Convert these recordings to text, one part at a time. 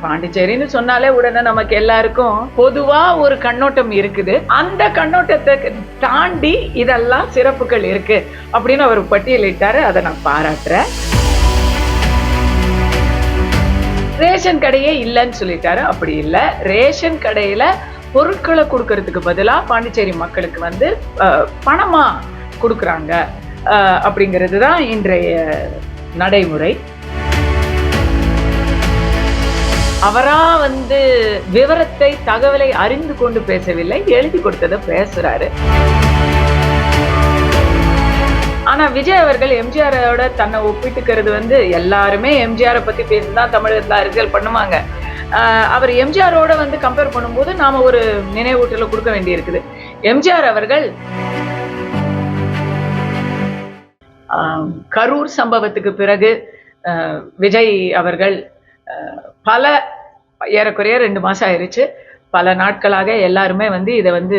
பாண்டிச்சேரின்னு சொன்னாலே உடனே நமக்கு எல்லாருக்கும் பொதுவா ஒரு கண்ணோட்டம் இருக்குது. அந்த கண்ணோட்டத்தை தாண்டி இதெல்லாம் சிறப்புகள் இருக்கு அப்படின்னு அவர் பட்டியலிட்டாரு. அதை நான் பாராட்டுறேன். ரேஷன் கடையே இல்லைன்னு சொல்லிட்டாரு. அப்படி இல்லை, ரேஷன் கடையில பொருட்களை கொடுக்கறதுக்கு பதிலா பாண்டிச்சேரி மக்களுக்கு வந்து பணமா கொடுக்குறாங்க அப்படிங்கிறது தான் இன்றைய நடைமுறை. அவரா வந்து விவரத்தை தகவலை அறிந்து கொண்டு பேசவில்லை, எழுதி கொடுத்ததை பேசுறாரு. ஆனா விஜய் அவர்கள் எம்ஜிஆரோட தன்னை ஒப்பிட்டுக்கிறது வந்து எல்லாருமே எம்ஜிஆரை பத்தி பேசிதான் தமிழகத்துல அரசியல் பண்ணுவாங்க. அவர் எம்ஜிஆரோட வந்து கம்பேர் பண்ணும்போது நாம ஒரு நினைவூட்டல கொடுக்க வேண்டி இருக்குது. எம்ஜிஆர் அவர்கள் கரூர் சம்பவத்துக்கு பிறகு விஜய் அவர்கள் பல ஏறக்குறைய 2 மாசம் ஆயிடுச்சு, பல நாட்களாக எல்லாருமே வந்து இதை வந்து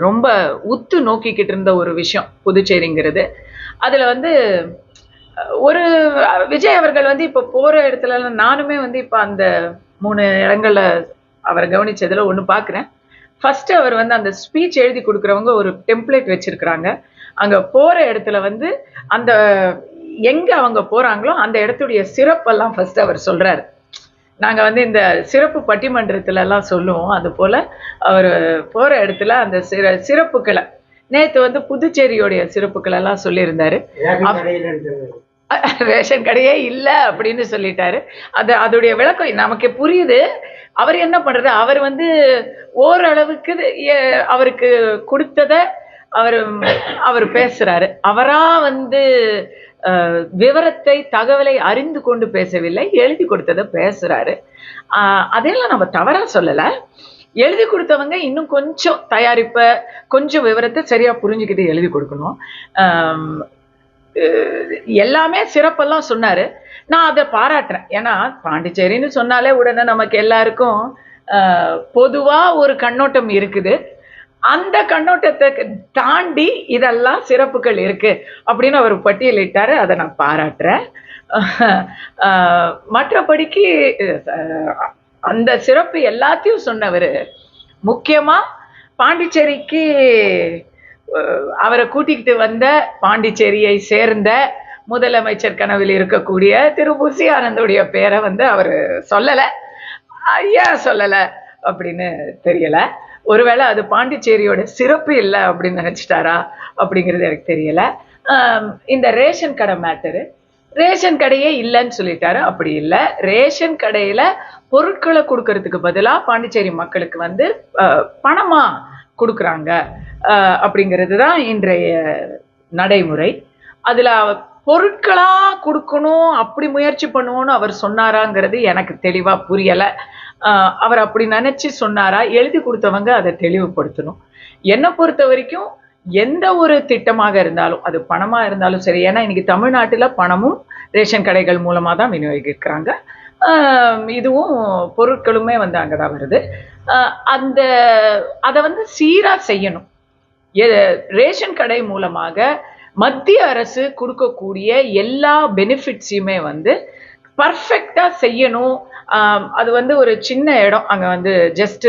ரொம்ப உத்து நோக்கிக்கிட்டு இருந்த ஒரு விஷயம் புதுச்சேரிங்கிறது. அதுல வந்து ஒரு விஜய் அவர்கள் வந்து இப்ப போற இடத்துல நானுமே வந்து இப்ப அந்த 3 இடங்கள்ல அவரை கவனிச்சதுல ஒண்ணு பாக்குறேன். ஃபர்ஸ்ட் அவர் வந்து அந்த ஸ்பீச் எழுதி கொடுக்குறவங்க ஒரு டெம்ப்ளேட் வச்சிருக்கிறாங்க. அங்க போற இடத்துல வந்து அந்த எங்க அவங்க போறாங்களோ அந்த இடத்துடைய சிறப்பெல்லாம் ஃபர்ஸ்ட் அவர் சொல்றாரு. நாங்க வந்து இந்த சிறப்பு பட்டிமன்றத்துல எல்லாம் சொல்லுவோம். அது போல அவர் போற இடத்துல அந்த சிறப்புகளை நேத்து வந்து புதுச்சேரியோடைய சிறப்புகள் எல்லாம் சொல்லியிருந்தாரு. ரேஷன் கடையே இல்லை அப்படின்னு சொல்லிட்டாரு. அதோடைய விளக்கம் நமக்கு புரியுது. அவர் என்ன பண்றது, அவர் வந்து ஓரளவுக்கு அவருக்கு கொடுத்தத அவர் பேசுறாரு. அவரா வந்து விவரத்தை தகவலை அறிந்து கொண்டு பேசவில்லை, எழுதி கொடுத்ததை பேசுறாரு. அதெல்லாம் நம்ம தவறா சொல்லல. எழுதி கொடுத்தவங்க இன்னும் கொஞ்சம் தயாரிப்ப கொஞ்சம் விவரத்தை சரியா புரிஞ்சுக்கிட்டு எழுதி கொடுக்கணும். எல்லாமே சிறப்பெல்லாம் சொன்னாரு. நான் அதை பாராட்டுறேன். ஏன்னா பாண்டிச்சேரின்னு சொன்னாலே உடனே நமக்கு எல்லாருக்கும் பொதுவா ஒரு கண்ணோட்டம் இருக்குது. அந்த கண்ணோட்டத்தை தாண்டி இதெல்லாம் சிறப்புகள் இருக்கு அப்படின்னு அவர் பட்டியலிட்டாரு. அதை நான் பாராட்டுறேன். மற்றபடிக்கு அந்த சிறப்பு எல்லாத்தையும் சொன்னவர் முக்கியமா பாண்டிச்சேரிக்கு அவரை கூட்டிக்கிட்டு வந்த பாண்டிச்சேரியை சேர்ந்த முதலமைச்சர் கனவில் இருக்கக்கூடிய திரு புசி ஆனந்தோடைய பேரை வந்து அவர் சொல்லலை. ஐயா சொல்லலை அப்படின்னு தெரியல. ஒருவேளை அது பாண்டிச்சேரியோட சிறப்பு இல்லை அப்படின்னு நினைச்சிட்டாரா அப்படிங்கிறது எனக்கு தெரியல. இந்த ரேஷன் கடை மேட்டரு, ரேஷன் கடையே இல்லைன்னு சொல்லிட்டாரு. அப்படி இல்லை, ரேஷன் கடையில பொருட்களை கொடுக்கறதுக்கு பதிலா பாண்டிச்சேரி மக்களுக்கு வந்து பணமா கொடுக்குறாங்க அப்படிங்கிறது தான் இன்றைய நடைமுறை. அதுல பொருட்களா கொடுக்கணும் அப்படி முயற்சி பண்ணுவோன்னு அவர் சொன்னாராங்கிறது எனக்கு தெளிவா புரியல. அவர் அப்படி நினைச்சு சொன்னாரா, எழுதி கொடுத்தவங்க அதை தெளிவுபடுத்தணும். என்னை பொறுத்த வரைக்கும் எந்த ஒரு திட்டமாக இருந்தாலும் அது பணமா இருந்தாலும் சரி, ஏன்னா இன்னைக்கு தமிழ்நாட்டுல பணமும் ரேஷன் கடைகள் மூலமா தான் விநியோகிக்கிறாங்க. இதுவும் பொருட்களுமே வந்து அங்கதான் வருது. அதை வந்து சீரா செய்யணும். ரேஷன் கடை மூலமாக மத்திய அரசு கொடுக்கக்கூடிய எல்லா பெனிஃபிட்ஸையுமே வந்து பர்ஃபெக்டா செய்யணும். அது வந்து ஒரு சின்ன இடம், அங்க வந்து ஜஸ்ட்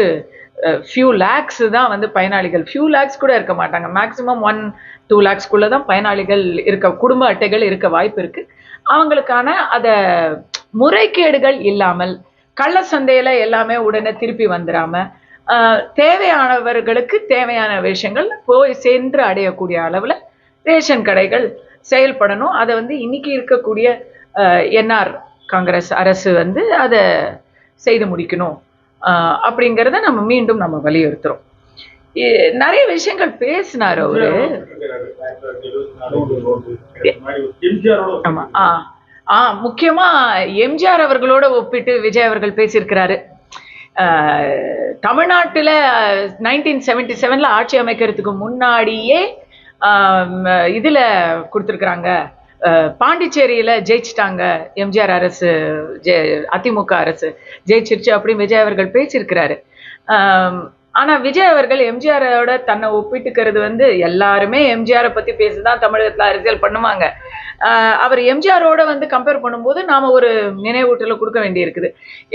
ஃபியூ லேக்ஸ் தான் வந்து பயனாளிகள், ஃபியூ லேக்ஸ் கூட இருக்க மாட்டாங்க, மேக்சிமம் 1-2 லேக்ஸ்குள்ள தான் பயனாளிகள் இருக்க, குடும்ப அட்டைகள் இருக்க வாய்ப்பு இருக்கு. அவங்களுக்கான அத முறைகேடுகள் இல்லாமல் கள்ள சந்தையில எல்லாமே உடனே திருப்பி வந்துடாம தேவையானவர்களுக்கு தேவையான விஷயங்கள் போய் சென்று அடையக்கூடிய அளவுல ரேஷன் கடைகள் செயல்படணும். அதை வந்து இன்னைக்கு இருக்கக்கூடிய என்ஆர் காங்கிரஸ் அரசு வந்து அதை செய்து முடிக்கணும் அப்படிங்கிறத நம்ம மீண்டும் நம்ம வலியுறுத்துறோம். நிறைய விஷயங்கள் பேசினார் அவரு. ஆமா, முக்கியமா எம்ஜிஆர் அவர்களோட ஒப்பிட்டு விஜய் அவர்கள் பேசியிருக்கிறாரு. தமிழ்நாட்டுல 1977 ஆட்சி அமைக்கிறதுக்கு முன்னாடியே இதுல கொடுத்துருக்குறாங்க, பாண்டிச்சேரியில ஜெயிச்சிட்டாங்க எம்ஜிஆர் அரசு, அதிமுக அரசு ஜெயிச்சிருச்சு அப்படின்னு விஜய் அவர்கள் பேசியிருக்கிறாரு. ஆனா விஜய் அவர்கள் எம்ஜிஆரோட தன்னை ஒப்பிட்டுக்கிறது வந்து எல்லாருமே எம்ஜிஆரை பத்தி பேசிதான் தமிழகத்துல அரசியல் பண்ணுவாங்க. அவர் எம்ஜிஆரோட வந்து கம்பேர் பண்ணும்போது நாம ஒரு நினைவூட்டல கொடுக்க வேண்டி இருக்குது.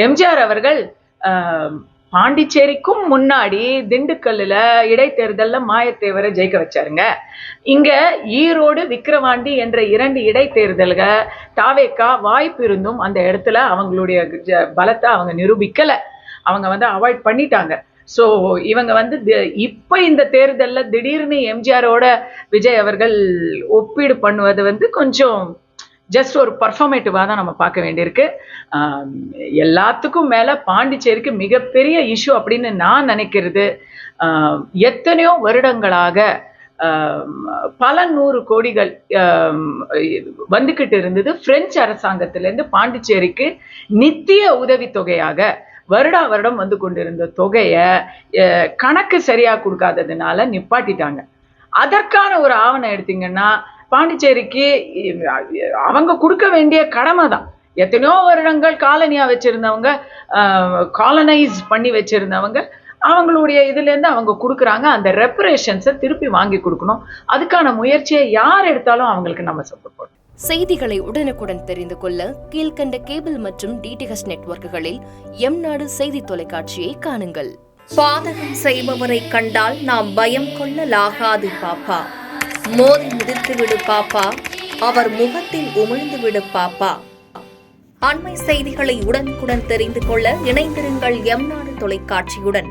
எம்ஜிஆர் அவர்கள் பாண்டிச்சேரிக்கும் முன்னாடி திண்டுக்கல்லுல இடைத்தேர்தல்ல மாயத்தேவரை ஜெயிக்க வச்சாருங்க. இங்க ஈரோடு, விக்கிரவாண்டி என்ற 2 இடைத்தேர்தல்கள் தாவேக்கா வாய்ப்பு இருந்தும் அந்த இடத்துல அவங்களுடைய பலத்தை அவங்க நிரூபிக்கல. அவங்க வந்து அவாய்ட் பண்ணிட்டாங்க. ஸோ இவங்க வந்து இப்ப இந்த தேர்தல்ல திடீர்னு எம்ஜிஆரோட விஜய் அவர்கள் ஒப்பீடு பண்ணுவது வந்து கொஞ்சம் ஜஸ்ட் ஒரு பர்ஃபார்மேட்டிவா தான் நம்ம பார்க்க வேண்டியிருக்கு. எல்லாத்துக்கும் மேல பாண்டிச்சேரிக்கு மிகப்பெரிய இஷ்யூ அப்படின்னு நான் நினைக்கிறது, எத்தனையோ வருடங்களாக பல 100 கோடிகள் வந்துகிட்டு இருந்தது பிரெஞ்சு அரசாங்கத்திலிருந்து பாண்டிச்சேரிக்கு நித்திய உதவித்தொகையாக வருடம் வந்து கொண்டிருந்த தொகையை கணக்கு சரியா கொடுக்காததுனால நிப்பாட்டிட்டாங்க. அதற்கான ஒரு ஆவணம் எடுத்தீங்கன்னா பாண்டிச்சேரிக்கு அவங்க கொடுக்க வேண்டிய கடமை தான். எத்தனையோ வருடங்கள் காலனியா வச்சிருந்தவங்க, காலனைஸ் பண்ணி வச்சிருந்தவங்க, அவங்களுடைய இதுல இருந்து அவங்க கொடுக்குறாங்க. அந்த ரெப்பரேஷன்ஸை திருப்பி வாங்கி கொடுக்கணும். அதுக்கான முயற்சியை யார் எடுத்தாலும் அவங்களுக்கு நம்ம சப்போர்ட் பண்ணுவோம். செய்திகளை உடனுக்குடன் தெரிந்து கொள்ள கீழ்கண்ட கேபிள் மற்றும் டிடிஹெச் நெட்வொர்க்குகளில் எம்நாடு செய்தி தொலைக்காட்சியை காணுங்கள். பாதகம் செய்பவரை கண்டால் நாம் பயம் கொள்ளலாகாது பாப்பா. மோதி மிதித்து விடு பாப்பா, அவர் முகத்தில் உமிழ்ந்து விடு பாப்பா. அண்மை செய்திகளை உடனுக்குடன் தெரிந்து கொள்ள இணைந்திருங்கள் எம்நாடு தொலைக்காட்சியுடன்.